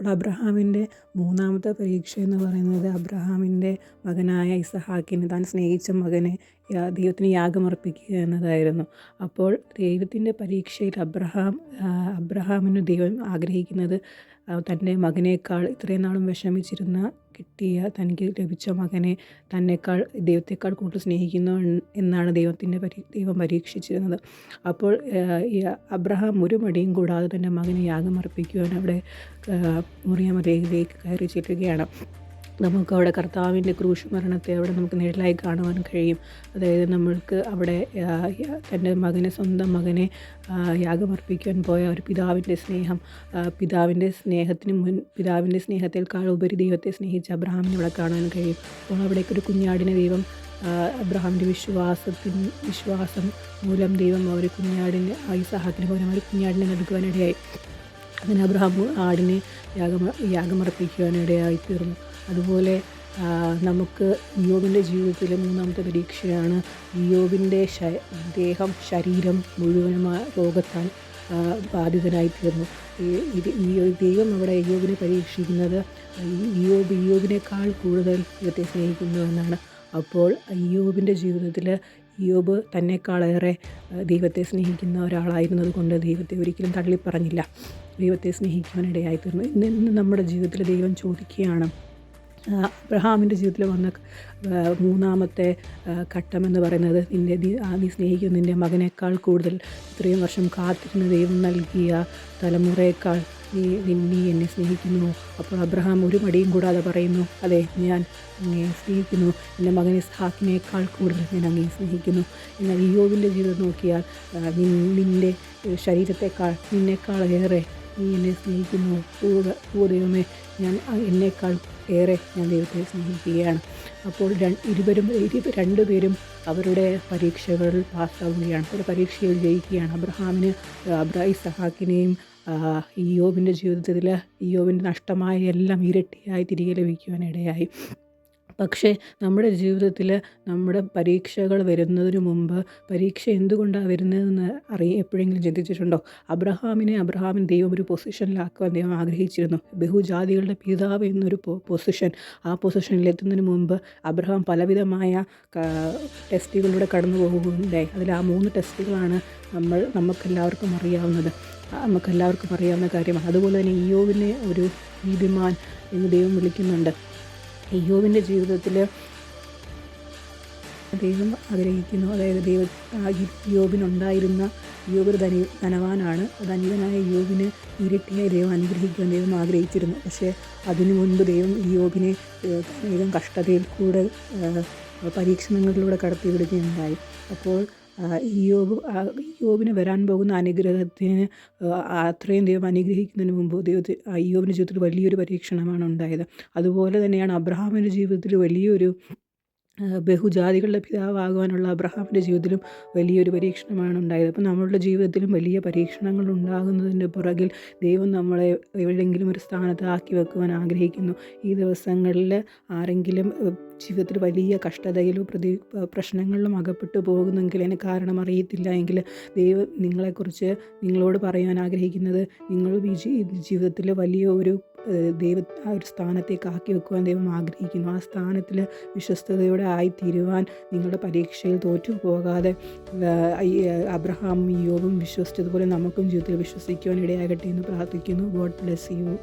അപ്പോൾ അബ്രഹാമിൻ്റെ മൂന്നാമത്തെ പരീക്ഷ എന്ന് പറയുന്നത് അബ്രഹാമിൻ്റെ മകനായ ഇസഹാക്കിനെ, താൻ സ്നേഹിച്ച മകനെ ദൈവത്തിന് യാഗമർപ്പിക്കുക എന്നതായിരുന്നു. അപ്പോൾ ദൈവത്തിൻ്റെ പരീക്ഷയിൽ അബ്രഹാമിന് ദൈവം ആഗ്രഹിക്കുന്നത് തൻ്റെ മകനേക്കാൾ ഇത്രയും നാളും വിഷമിച്ചിരുന്ന കിട്ടിയ തനിക്ക് ലഭിച്ച മകനെ തന്നെക്കാൾ ദൈവത്തെക്കാൾ കൂടുതൽ സ്നേഹിക്കുന്നു എന്നാണ് ദൈവം പരീക്ഷിച്ചിരുന്നത്. അപ്പോൾ അബ്രഹാം ഒരു മടിയും കൂടാതെ തൻ്റെ മകനെ യാഗമർപ്പിക്കുവാൻ അവിടെ മോറിയാമലയിലേക്ക് കയറി ചെല്ലുകയാണ്. നമുക്കവിടെ കർത്താവിൻ്റെ ക്രൂശ് മരണത്തെ അവിടെ നമുക്ക് നിഴലായി കാണുവാൻ കഴിയും. അതായത് നമ്മൾക്ക് അവിടെ തൻ്റെ മകനെ, സ്വന്തം മകനെ യാഗമർപ്പിക്കാൻ പോയ ഒരു പിതാവിൻ്റെ സ്നേഹം, പിതാവിൻ്റെ സ്നേഹത്തേക്കാൾ ഉപരി ദൈവത്തെ സ്നേഹിച്ച അബ്രഹാമിനെ അവിടെ കാണാൻ കഴിയും. അപ്പോൾ അവിടേക്കൊരു കുഞ്ഞാടിനെ ദൈവം, അബ്രഹാമിൻ്റെ വിശ്വാസം മൂലം ദൈവം ഒരു കുഞ്ഞാടിനെ, ഇസഹാക്കിന് പകരം ഒരു കുഞ്ഞാടിനെ നൽകുവാനിടയായി. അങ്ങനെ അബ്രഹാം ആടിനെ യാഗമർപ്പിക്കുവാനിടയായി തീർന്നു. അതുപോലെ നമുക്ക് ഇയ്യോബിൻ്റെ ജീവിതത്തിലെ മൂന്നാമത്തെ പരീക്ഷയാണ് ഇയ്യോബിൻ്റെ ശരീരം മുഴുവനുമായ രോഗത്താൽ ബാധിതനായി തീർന്നു. ദൈവം അവിടെ ഇയ്യോബിനെ പരീക്ഷിക്കുന്നത് ഇയ്യോബിനേക്കാൾ കൂടുതൽ ദൈവത്തെ സ്നേഹിക്കുന്നു എന്നാണ്. അപ്പോൾ ഇയ്യോബിൻ്റെ ജീവിതത്തിൽ ഇയ്യോബ് തന്നെക്കാളേറെ ദൈവത്തെ സ്നേഹിക്കുന്ന ഒരാളായിരുന്നത് കൊണ്ട് ദൈവത്തെ ഒരിക്കലും തള്ളിപ്പറഞ്ഞില്ല, ദൈവത്തെ സ്നേഹിക്കുവാനിടയായി തീർന്നു. ഇന്ന് നമ്മുടെ ജീവിതത്തിൽ ദൈവം ചോദിക്കുകയാണ്, അബ്രഹാമിൻ്റെ ജീവിതത്തിൽ വന്ന മൂന്നാമത്തെ ഘട്ടമെന്ന് പറയുന്നത്, നീ സ്നേഹിക്കുന്ന നിൻ്റെ മകനേക്കാൾ കൂടുതൽ ഇത്രയും വർഷം കാത്തിരുന്ന ദൈവം നൽകിയ തലമുറയേക്കാൾ നീ എന്നെ സ്നേഹിക്കുന്നു. അപ്പോൾ അബ്രഹാം ഒരു മടിയും കൂടാതെ പറയുന്നു, അതെ, ഞാൻ അങ്ങയെ സ്നേഹിക്കുന്നു, എൻ്റെ മകൻ ഇസ്ഹാക്കിനേക്കാൾ കൂടുതൽ ഞാൻ അങ്ങയെ സ്നേഹിക്കുന്നു. എന്നാൽ ഇയ്യോബിൻ്റെ ജീവിതം നോക്കിയാൽ നിൻ്റെ നിന്നേക്കാൾ ഏറെ നീ എന്നെ സ്നേഹിക്കുന്നു. ദൈവമേ, എന്നേക്കാൾ ഏറെ ഞാൻ ദൈവത്തെ സ്നേഹിക്കുകയാണ്. അപ്പോൾ രണ്ടുപേരും അവരുടെ പരീക്ഷകളിൽ പാസ്സാവുകയാണ്, അവരുടെ പരീക്ഷയിൽ ജയിക്കുകയാണ്. ഇസഹാക്കിനെയും ഇയ്യോബിൻ്റെ ജീവിതത്തിൽ ഇയ്യോബിൻ്റെ നഷ്ടമായ എല്ലാം ഇരട്ടിയായി തിരികെ ലഭിക്കുവാനിടയായി. പക്ഷേ നമ്മുടെ ജീവിതത്തിൽ നമ്മുടെ പരീക്ഷകൾ വരുന്നതിന് മുമ്പ് പരീക്ഷ എന്തുകൊണ്ടാണ് വരുന്നതെന്ന് എപ്പോഴെങ്കിലും ചിന്തിച്ചിട്ടുണ്ടോ? അബ്രഹാമിന് ദൈവം ഒരു പൊസിഷനിലാക്കുവാൻ ദൈവം ആഗ്രഹിച്ചിരുന്നു. ബഹുജാതികളുടെ പിതാവ് എന്നൊരു പൊസിഷൻ. ആ പൊസിഷനിലെത്തുന്നതിന് മുമ്പ് അബ്രഹാം പലവിധമായ ടെസ്റ്റുകളിലൂടെ കടന്നു പോകുകയുണ്ടായി. അതിൽ ആ 3 ടെസ്റ്റുകളാണ് നമുക്കെല്ലാവർക്കും അറിയാവുന്ന കാര്യമാണ്. അതുപോലെ തന്നെ ഇയ്യോബിനെ ഒരു നീതിമാൻ എന്ന് ദൈവം വിളിക്കുന്നുണ്ട്. ഇയ്യോബിൻ്റെ ജീവിതത്തിൽ ദൈവം ആഗ്രഹിക്കുന്നു, അതായത് ഇയ്യോബ് ഒരു ധനവാനാണ്. ധനികനായ ഇയ്യോബിനെ ഇരട്ടിയായി ദൈവം അനുഗ്രഹിക്കുവാൻ ദൈവം ആഗ്രഹിച്ചിരുന്നു. പക്ഷേ അതിനു മുൻപ് ദൈവം ഇയ്യോബിനെ അനേകം കഷ്ടതയിൽ കൂടെ പരീക്ഷണങ്ങളിലൂടെ കടത്തിവിടുകയുണ്ടായി. അപ്പോൾ ഇയ്യോബിന് വരാൻ പോകുന്ന അനുഗ്രഹത്തിന് അത്രയും ദൈവം അനുഗ്രഹിക്കുന്നതിന് മുമ്പ് ഇയ്യോബിൻ്റെ ജീവിതത്തിൽ വലിയൊരു പരീക്ഷണമാണ് ഉണ്ടായത്. അതുപോലെ തന്നെയാണ് അബ്രഹാമിൻ്റെ ജീവിതത്തിൽ വലിയൊരു ബഹുജാതികളുടെ പിതാവാകുവാനുള്ള അബ്രഹാമിൻ്റെ ജീവിതത്തിലും വലിയൊരു പരീക്ഷണമാണ് ഉണ്ടായത്. അപ്പോൾ നമ്മളുടെ ജീവിതത്തിലും വലിയ പരീക്ഷണങ്ങൾ ഉണ്ടാകുന്നതിൻ്റെ പുറകിൽ ദൈവം നമ്മളെ എവിടെയെങ്കിലും ഒരു സ്ഥാനത്ത് ആക്കി വെക്കുവാൻ ആഗ്രഹിക്കുന്നു. ഈ ദിവസങ്ങളിൽ ആരെങ്കിലും ജീവിതത്തിൽ വലിയ കഷ്ടതയിലും പ്രശ്നങ്ങളിലും അകപ്പെട്ടു പോകുന്നെങ്കിൽ, അതിന് കാരണം അറിയത്തില്ല എങ്കിൽ, ദൈവം നിങ്ങളോട് പറയാൻ ആഗ്രഹിക്കുന്നത്, നിങ്ങളും ഈ ജീവിതത്തിൽ വലിയ ഒരു ആ ഒരു സ്ഥാനത്തേക്ക് ആക്കി വെക്കുവാൻ ദൈവം ആഗ്രഹിക്കുന്നു. ആ സ്ഥാനത്തിൽ വിശ്വസ്തയോടെ ആയിത്തീരുവാൻ, നിങ്ങളുടെ പരീക്ഷയിൽ തോറ്റു പോകാതെ അബ്രഹാമും ഇയ്യോബും വിശ്വസിച്ചതുപോലെ നമുക്കും ജീവിതത്തിൽ വിശ്വസിക്കുവാൻ ഇടയാകട്ടെ എന്ന് പ്രാർത്ഥിക്കുന്നു. God bless you.